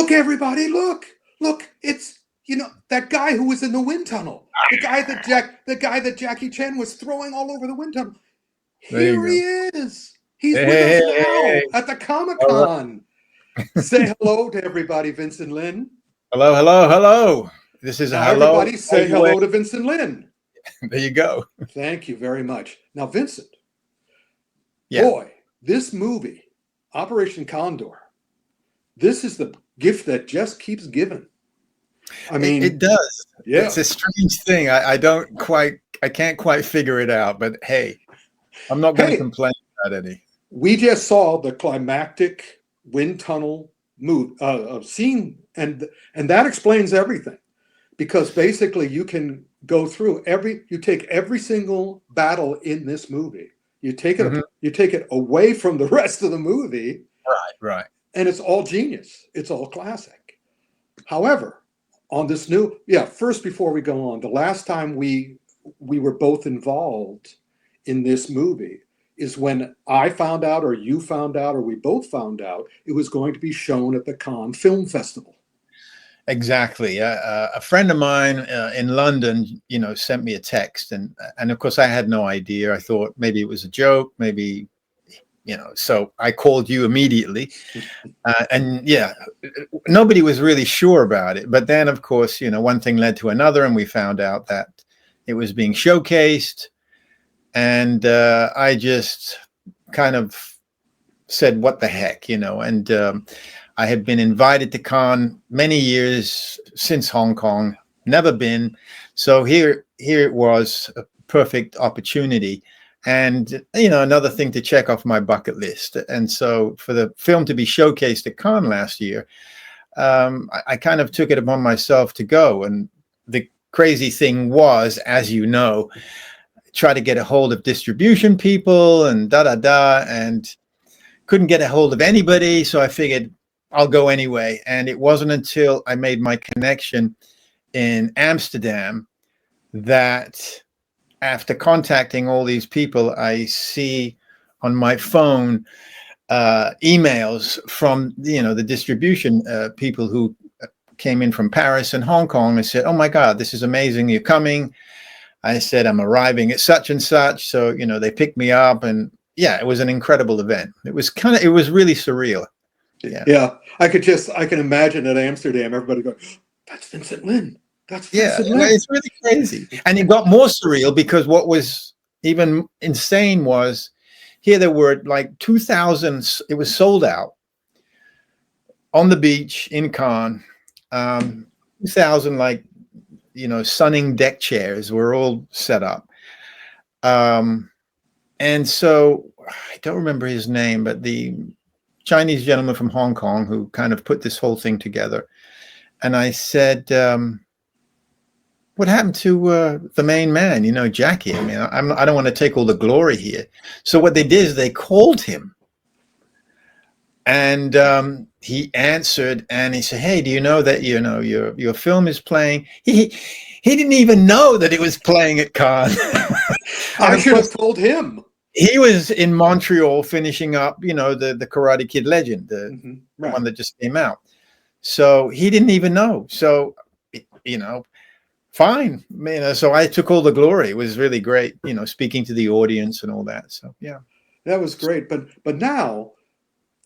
Look, everybody, look, it's, that guy who was in the wind tunnel, the guy that Jackie Chan was throwing all over the wind tunnel. Here he is. He's with us now at the Comic-Con. Say hello to everybody, Vincent LYN. Hello, hello, hello. This is now hello. Everybody say hello to Vincent LYN. There you go. Thank you very much. Now, Vincent, yeah. Boy, this movie, Operation Condor, this is the gift that just keeps giving. I mean, it does. Yeah. It's a strange thing. I can't quite figure it out, but hey, I'm not going to complain about any. We just saw the climactic wind tunnel scene, and that explains everything, because basically you can go through you take every single battle in this movie, you take it away from the rest of the movie, right, and it's all genius, it's all classic. However, on this first, before we go on, the last time we were both involved in this movie is when I found out, or you found out, or we both found out it was going to be shown at the Cannes Film Festival. Exactly. A friend of mine in London, sent me a text, and of course I had no idea. I thought maybe it was a joke, maybe, so I called you immediately, and nobody was really sure about it. But then, of course, one thing led to another, and we found out that it was being showcased, and I just kind of said, "What the heck," and. I had been invited to Cannes many years since Hong Kong, never been. So here it was, a perfect opportunity. And, another thing to check off my bucket list. And so for the film to be showcased at Cannes last year, I kind of took it upon myself to go. And the crazy thing was, as you know, try to get a hold of distribution people and and couldn't get a hold of anybody. So I figured, I'll go anyway. And it wasn't until I made my connection in Amsterdam that, after contacting all these people, I see on my phone emails from the distribution people who came in from Paris and Hong Kong and said, "Oh my God, this is amazing. You're coming." I said, "I'm arriving at such and such." So, they picked me up, and it was an incredible event. It was really surreal. Yeah, I can imagine at Amsterdam, everybody going, "That's Vincent LYN. That's Vincent LYN." It's really crazy. And it got more surreal because what was even insane was, here there were like 2,000, it was sold out on the beach in Cannes, 2,000 sunning deck chairs were all set up. And so I don't remember his name, but the Chinese gentleman from Hong Kong who kind of put this whole thing together. And I said, what happened to the main man, Jackie? I mean, I don't want to take all the glory here. So what they did is they called him, and he answered, and he said, "Hey, do you know that, your film is playing?" He didn't even know that it was playing at Cannes. I should have told him. He was in Montreal finishing up, the Karate Kid Legend, the one that just came out. So he didn't even know. So, fine. So I took all the glory. It was really great, speaking to the audience and all that. So, yeah. That was great. But now,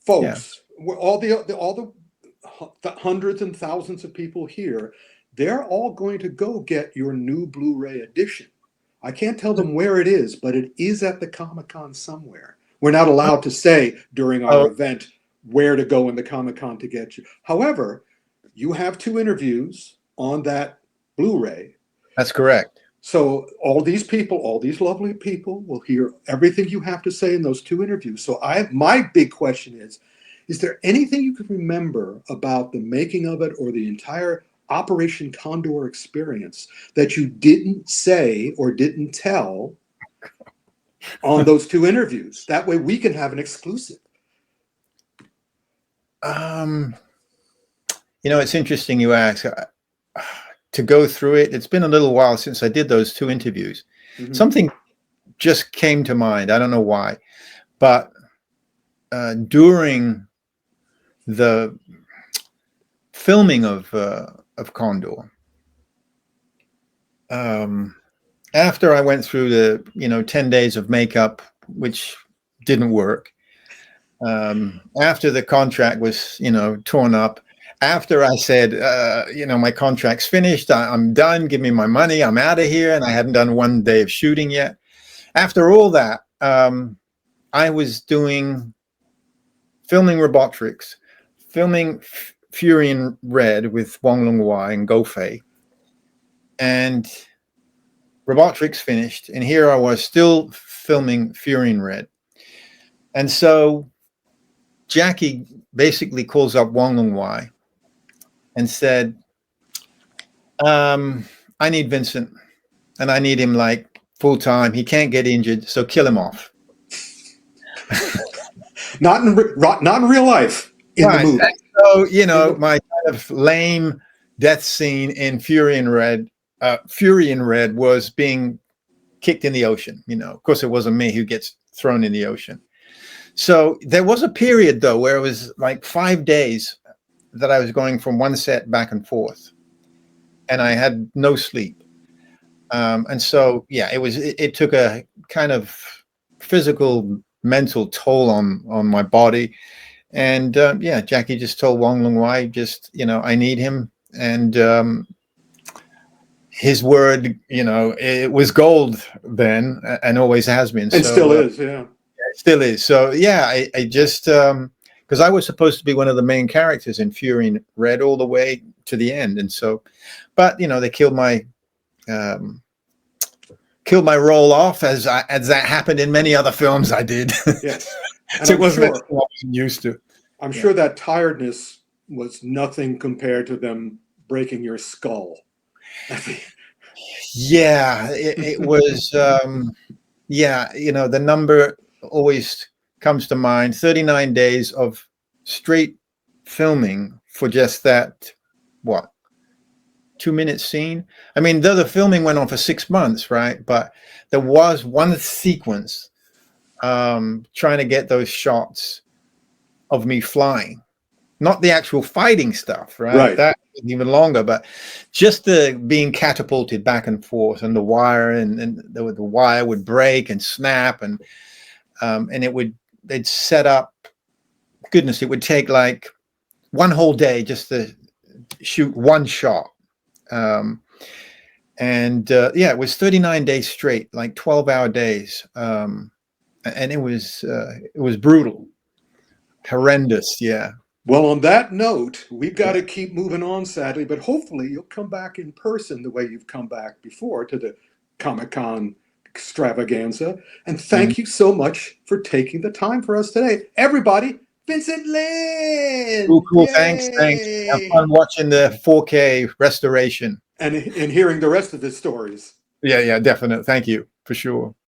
folks, all the hundreds and thousands of people here, they're all going to go get your new Blu-ray edition. I can't tell them where it is, but it is at the Comic-Con somewhere. We're not allowed to say during our event where to go in the Comic-Con to get you. However, you have 2 interviews on that Blu-ray. That's correct. So all these people, all these lovely people, will hear everything you have to say in those 2 interviews. So my big question is there anything you can remember about the making of it or the entire Operation Condor experience that you didn't say or didn't tell on those 2 interviews? That way we can have an exclusive. It's interesting you ask. To go through it, it's been a little while since I did those 2 interviews. Something just came to mind. I don't know why, but during the filming of Condor, after I went through the 10 days of makeup, which didn't work, after the contract was torn up, after I said my contract's finished, I'm done, give me my money, I'm out of here, and I hadn't done one day of shooting yet. After all that, I was filming Robotrics, filming Fury in Red with Wong Lung-Wai and Go Fei, and Robotrics finished, and here I was still filming Fury in Red. And so Jackie basically calls up Wong Lung-Wai and said, I need Vincent, and I need him like full time. He can't get injured, so kill him off. Not in real life, in the movie. So, my kind of lame death scene in Fury in Red was being kicked in the ocean. Of course, it wasn't me who gets thrown in the ocean. So there was a period, though, where it was like 5 days that I was going from one set back and forth, and I had no sleep. And so, it took a kind of physical, mental toll on my body. And Jackie just told Wong Lung-Wai, I need him. And his word, it was gold then, and always has been. And still is, yeah. It still is. So, I just, because I was supposed to be one of the main characters in Fury in Red all the way to the end. And so, but, they killed my role off, as that happened in many other films I did. Yes. So it wasn't what I wasn't used to. I'm sure that tiredness was nothing compared to them breaking your skull. Yeah, it was. The number always comes to mind. 39 days of straight filming for just that, 2-minute scene. I mean, though the filming went on for 6 months, right? But there was one sequence trying to get those shots of me flying, not the actual fighting stuff, right? That was even longer, but just the being catapulted back and forth, and the wire, and the wire would break and snap, and they'd set up. Goodness, it would take like one whole day just to shoot one shot. It was 39 days straight, like 12-hour days, and it was brutal, horrendous. Yeah. Well, on that note, we've got to keep moving on, sadly, but hopefully you'll come back in person the way you've come back before to the Comic-Con Extravaganza. And thank you so much for taking the time for us today. Everybody, Vincent LYN! Cool. Thanks. Have fun watching the 4K restoration. And hearing the rest of the stories. Yeah, definitely. Thank you, for sure.